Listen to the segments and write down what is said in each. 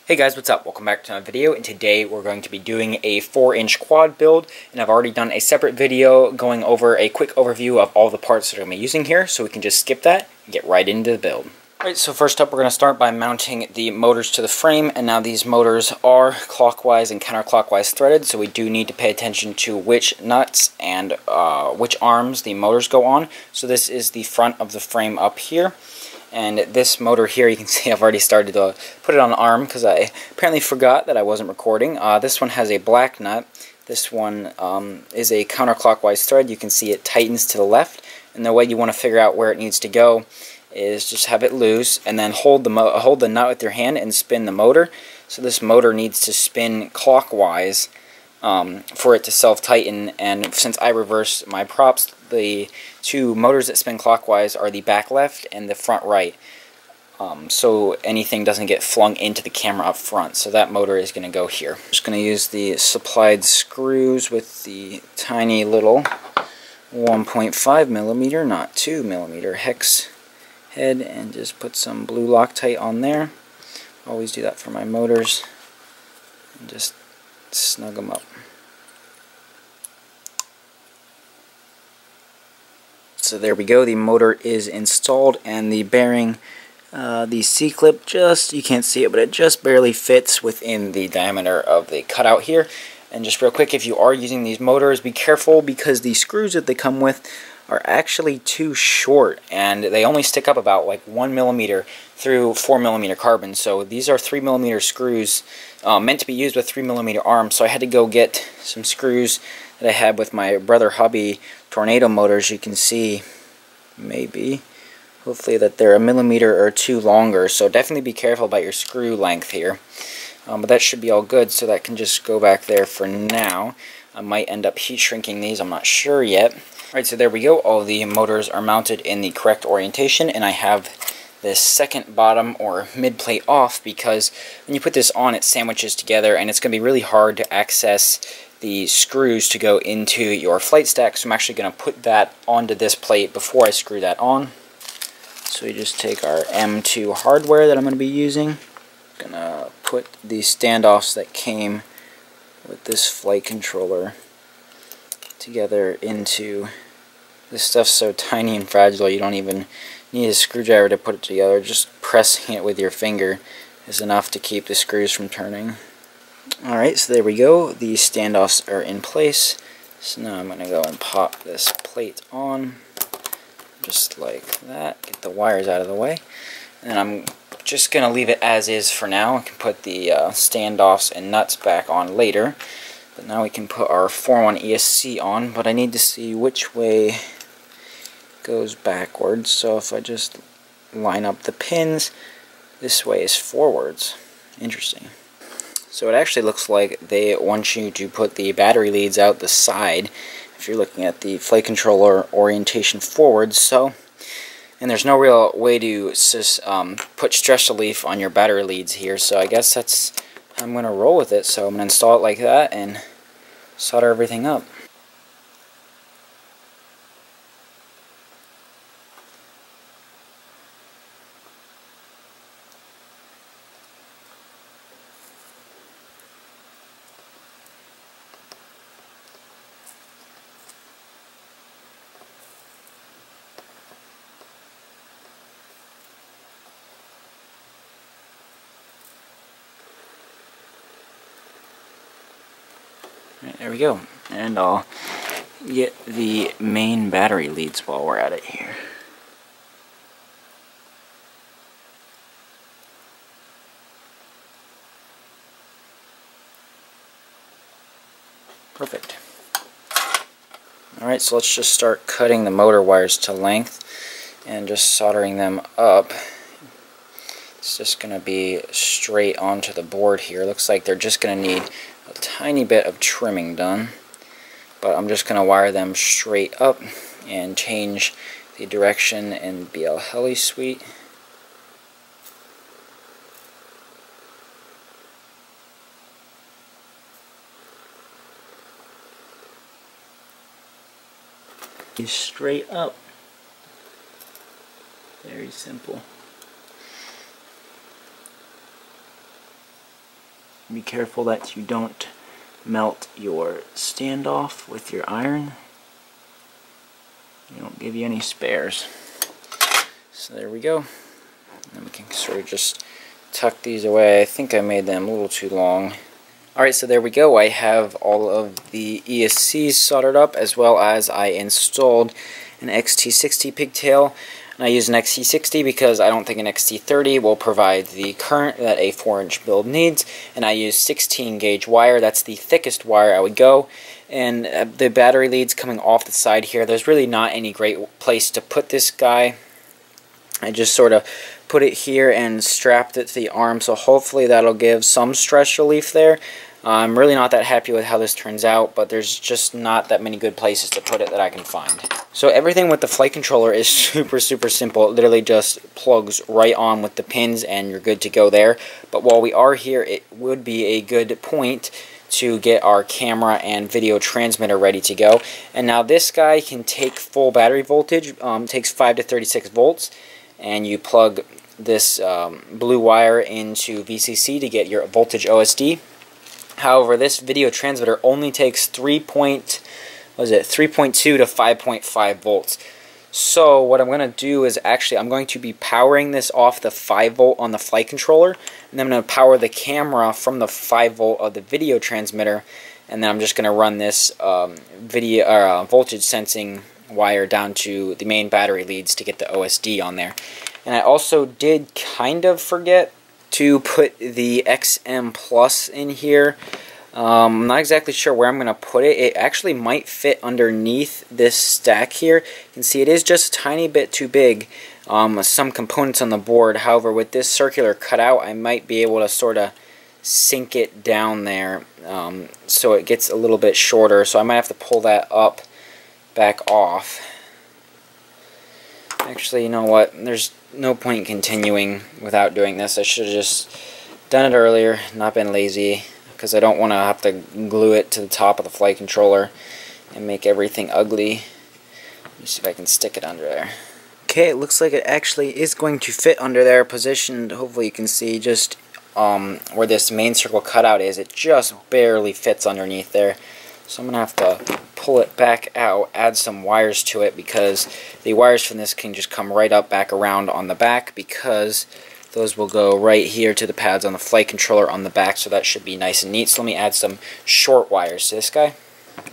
Hey guys, what's up? Welcome back to another video, and today we're going to be doing a 4-inch quad build, and I've already done a separate video going over a quick overview of all the parts that I'm going to be using here, so we can just skip that and get right into the build. Alright, so first up we're going to start by mounting the motors to the frame, and now these motors are clockwise and counterclockwise threaded, so we do need to pay attention to which nuts and which arms the motors go on. So this is the front of the frame up here. And this motor here, you can see I've already started to put it on the arm because I apparently forgot that I wasn't recording. This one has a black nut. This one is a counterclockwise thread. You can see it tightens to the left. And the way you want to figure out where it needs to go is just have it loose and then hold the nut with your hand and spin the motor. So this motor needs to spin clockwise for it to self-tighten, and since I reverse my props, the two motors that spin clockwise are the back left and the front right, so anything doesn't get flung into the camera up front. So that motor is going to go here. I'm just going to use the supplied screws with the tiny little 1.5mm, not 2mm hex head, and just put some blue Loctite on there. Always do that for my motors, and just snug them up. So there we go, the motor is installed, and the bearing, the C-clip, just, you can't see it, but it just barely fits within the diameter of the cutout here. And just real quick, if you are using these motors, be careful because the screws that they come with are actually too short, and they only stick up about like 1mm through 4mm carbon. So these are 3mm screws meant to be used with 3mm arms. So I had to go get some screws that I had with my Brother Hobby tornado motors. You can see, maybe, hopefully, that they're a millimeter or two longer. So definitely be careful about your screw length here. But that should be all good, so that can just go back there for now. I might end up heat shrinking these, I'm not sure yet. Alright, so there we go. All the motors are mounted in the correct orientation, and I have this second bottom or mid plate off because when you put this on, it sandwiches together, and it's going to be really hard to access the screws to go into your flight stack. So I'm actually going to put that onto this plate before I screw that on. So we just take our M2 hardware that I'm going to be using. I'm going to put the standoffs that came with this flight controller together into this. Stuff's so tiny and fragile you don't even need a screwdriver to put it together. Just pressing it with your finger is enough to keep the screws from turning. Alright, so there we go. The standoffs are in place. So now I'm going to go and pop this plate on just like that. Get the wires out of the way. And I'm just going to leave it as is for now. I can put the standoffs and nuts back on later. But now we can put our 4-1 ESC on, but I need to see which way goes backwards. So if I just line up the pins, this way is forwards. Interesting. So it actually looks like they want you to put the battery leads out the side if you're looking at the flight controller orientation forwards. So, and there's no real way to put stress relief on your battery leads here, so I guess that's how I'm going to roll with it. So I'm going to install it like that and solder everything up. There we go, and I'll get the main battery leads while we're at it here. Perfect. Alright, so let's just start cutting the motor wires to length and just soldering them up. It's just going to be straight onto the board here. Looks like they're just going to need a tiny bit of trimming done, but I'm just going to wire them straight up and change the direction in BL Heli Suite. Straight up. Very simple. Be careful that you don't melt your standoff with your iron. They don't give you any spares. So there we go. And we can sort of just tuck these away. I think I made them a little too long. Alright, so there we go. I have all of the ESCs soldered up, as well as I installed an XT60 pigtail. And I use an XT60 because I don't think an XT30 will provide the current that a 4-inch build needs. And I use 16 gauge wire. That's the thickest wire I would go. And the battery leads coming off the side here, there's really not any great place to put this guy. I just sort of put it here and strapped it to the arm, so hopefully that'll give some stress relief there. I'm really not that happy with how this turns out, but there's just not that many good places to put it that I can find. So everything with the flight controller is super simple. It literally just plugs right on with the pins and you're good to go there. But while we are here, it would be a good point to get our camera and video transmitter ready to go. And now this guy can take full battery voltage, takes 5 to 36 volts, and you plug this blue wire into VCC to get your voltage OSD. However, this video transmitter only takes 3.2 to 5.5 volts. So what I'm going to do is actually I'm going to be powering this off the 5 volt on the flight controller, and then I'm going to power the camera from the 5 volt of the video transmitter, and then I'm just going to run this voltage sensing wire down to the main battery leads to get the OSD on there. And I also did kind of forget to put the XM Plus in here. I'm not exactly sure where I'm going to put it. It actually might fit underneath this stack here. You can see it is just a tiny bit too big. Some components on the board. However, with this circular cutout, I might be able to sort of sink it down there so it gets a little bit shorter. So I might have to pull that up back off. Actually, you know what? There's no point in continuing without doing this. I should have just done it earlier, not been lazy, because I don't want to have to glue it to the top of the flight controller and make everything ugly. Let me see if I can stick it under there. Okay, it looks like it actually is going to fit under there, positioned. Hopefully you can see just where this main circle cutout is. It just barely fits underneath there. So I'm going to have to pull it back out, add some wires to it, because the wires from this can just come right up back around on the back, because those will go right here to the pads on the flight controller on the back, so that should be nice and neat. So let me add some short wires to this guy.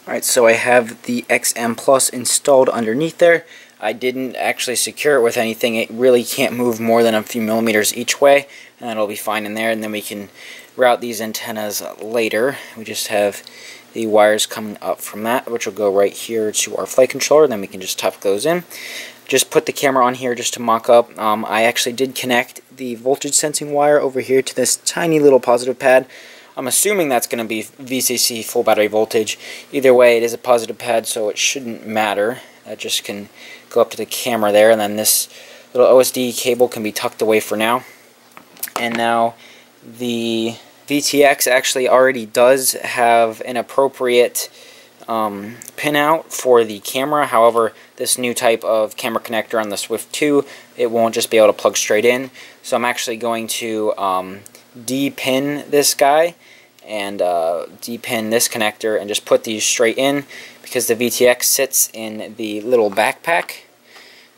Alright, so I have the XM Plus installed underneath there. I didn't actually secure it with anything. It really can't move more than a few millimeters each way, and that'll be fine in there. And then we can route these antennas later. We just have the wires coming up from that, which will go right here to our flight controller. Then we can just tuck those in. Just put the camera on here just to mock up. I actually did connect the voltage sensing wire over here to this tiny little positive pad. I'm assuming that's going to be VCC full battery voltage. Either way, it is a positive pad, so it shouldn't matter. That just can go up to the camera there, and then this little OSD cable can be tucked away for now. And now the VTX actually already does have an appropriate pinout for the camera. However, this new type of camera connector on the Swift 2, it won't just be able to plug straight in. So I'm actually going to de-pin this guy and de-pin this connector and just put these straight in, because the VTX sits in the little backpack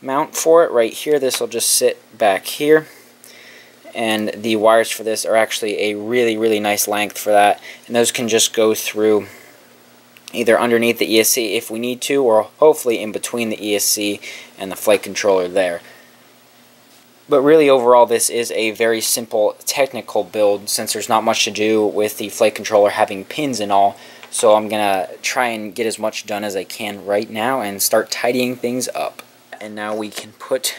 mount for it right here. This will just sit back here, and the wires for this are actually a really nice length for that, and those can just go through either underneath the ESC if we need to, or hopefully in between the ESC and the flight controller there. But really, overall, this is a very simple technical build, since there's not much to do with the flight controller having pins and all. So I'm gonna try and get as much done as I can right now and start tidying things up. And now we can put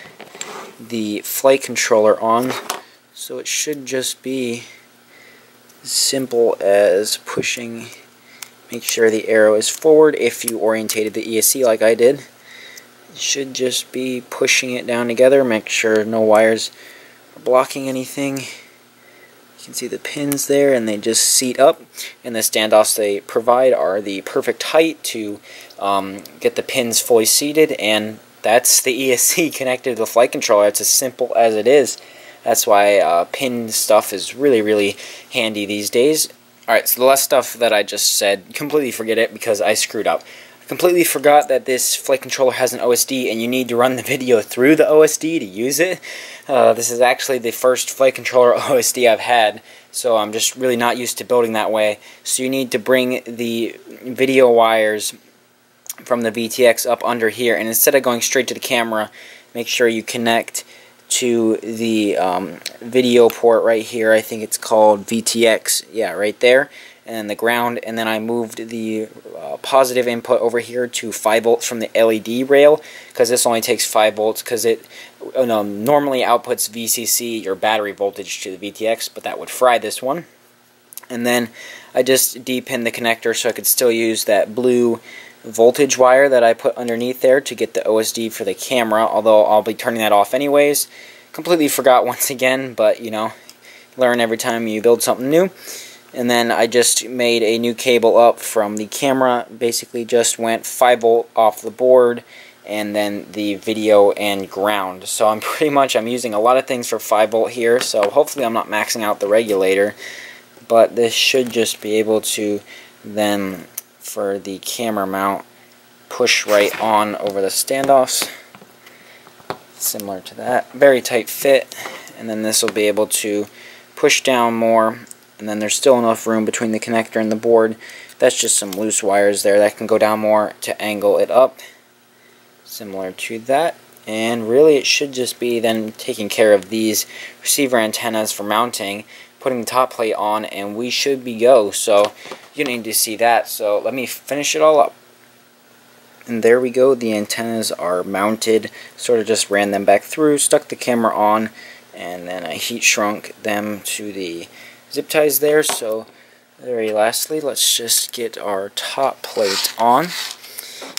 the flight controller on. So it should just be as simple as pushing, make sure the arrow is forward if you orientated the ESC like I did. It should just be pushing it down together, make sure no wires are blocking anything. You can see the pins there, and they just seat up, and the standoffs they provide are the perfect height to get the pins fully seated, and that's the ESC connected to the flight controller. It's as simple as it is. That's why pin stuff is really handy these days. Alright, so the last stuff that I just said, completely forget it because I screwed up. I completely forgot that this flight controller has an OSD and you need to run the video through the OSD to use it. This is actually the first flight controller OSD I've had, so I'm just really not used to building that way. So you need to bring the video wires from the VTX up under here, and instead of going straight to the camera, make sure you connect to the video port right here. I think it's called VTX, yeah, right there, and the ground. And then I moved the positive input over here to 5 volts from the LED rail, because this only takes 5 volts, because it normally outputs VCC, your battery voltage, to the VTX, but that would fry this one. And then I just depinned the connector so I could still use that blue voltage wire that I put underneath there to get the OSD for the camera, although I'll be turning that off anyways. Completely forgot once again, but you know, learn every time you build something new. And then I just made a new cable up from the camera, basically just went 5 volt off the board, and then the video and ground. So I'm using a lot of things for 5 volt here, so hopefully I'm not maxing out the regulator, but this should just be able to then, for the camera mount, push right on over the standoffs, similar to that. Very tight fit, and then this will be able to push down more, and then there's still enough room between the connector and the board. That's just some loose wires there that can go down more to angle it up, similar to that. And really it should just be then taking care of these receiver antennas for mounting, putting the top plate on, and we should be go. So you need to see that, so let me finish it all up. And there we go, the antennas are mounted. Sort of just ran them back through, stuck the camera on, and then I heat shrunk them to the zip ties there. So very lastly, let's just get our top plate on.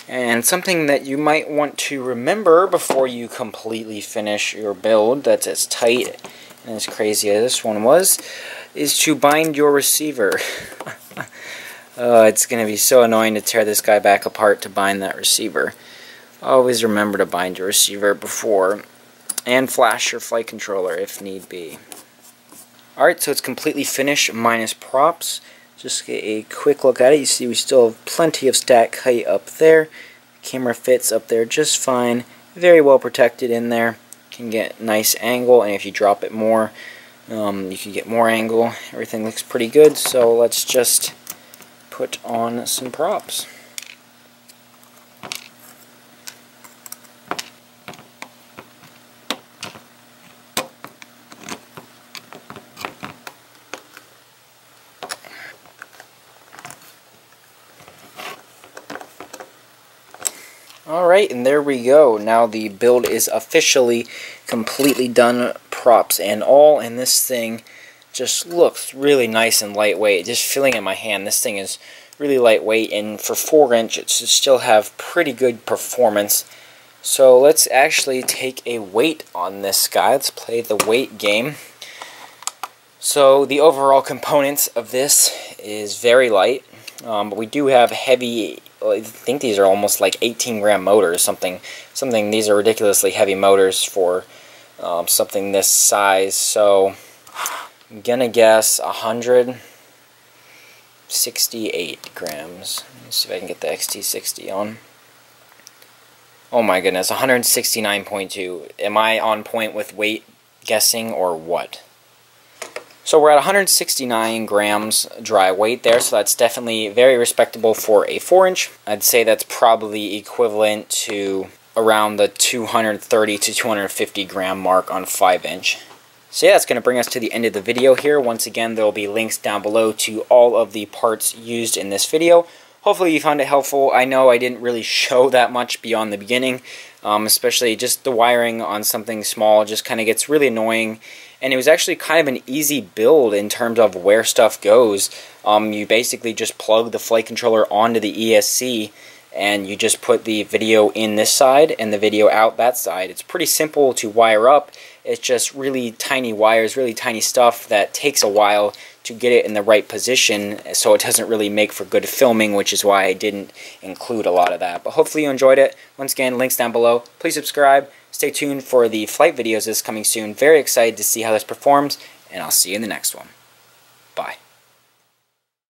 And something that you might want to remember before you completely finish your build that's as tight and as crazy as this one was, is to bind your receiver. It's going to be so annoying to tear this guy back apart to bind that receiver. Always remember to bind your receiver before, and flash your flight controller if need be. Alright, so it's completely finished minus props. Just get a quick look at it. You see we still have plenty of stack height up there. Camera fits up there just fine. Very well protected in there. Can get nice angle, and if you drop it more, you can get more angle. Everything looks pretty good, so let's just put on some props. Alright, and there we go. Now the build is officially completely done, props and all, and this thing just looks really nice and lightweight. Just feeling in my hand, this thing is really lightweight, and for 4" it should still have pretty good performance. So let's actually take a weight on this guy. Let's play the weight game. So the overall components of this is very light, but we do have heavy, I think these are almost like 18-gram motors, something. These are ridiculously heavy motors for something this size. So I'm gonna guess 168 grams. Let me see if I can get the XT60 on. Oh my goodness, 169.2. Am I on point with weight guessing or what? So we're at 169 grams dry weight there, so that's definitely very respectable for a 4". I'd say that's probably equivalent to around the 230 to 250 gram mark on 5". So yeah, that's going to bring us to the end of the video here. Once again, there will be links down below to all of the parts used in this video. Hopefully you found it helpful. I know I didn't really show that much beyond the beginning, especially just the wiring on something small just kind of gets really annoying. And it was actually kind of an easy build in terms of where stuff goes. You basically just plug the flight controller onto the ESC, and you just put the video in this side and the video out that side. It's pretty simple to wire up. It's just really tiny wires, really tiny stuff that takes a while to get it in the right position, so it doesn't really make for good filming, which is why I didn't include a lot of that. But hopefully you enjoyed it. Once again, links down below. Please subscribe. Stay tuned for the flight videos that's coming soon. Very excited to see how this performs, and I'll see you in the next one.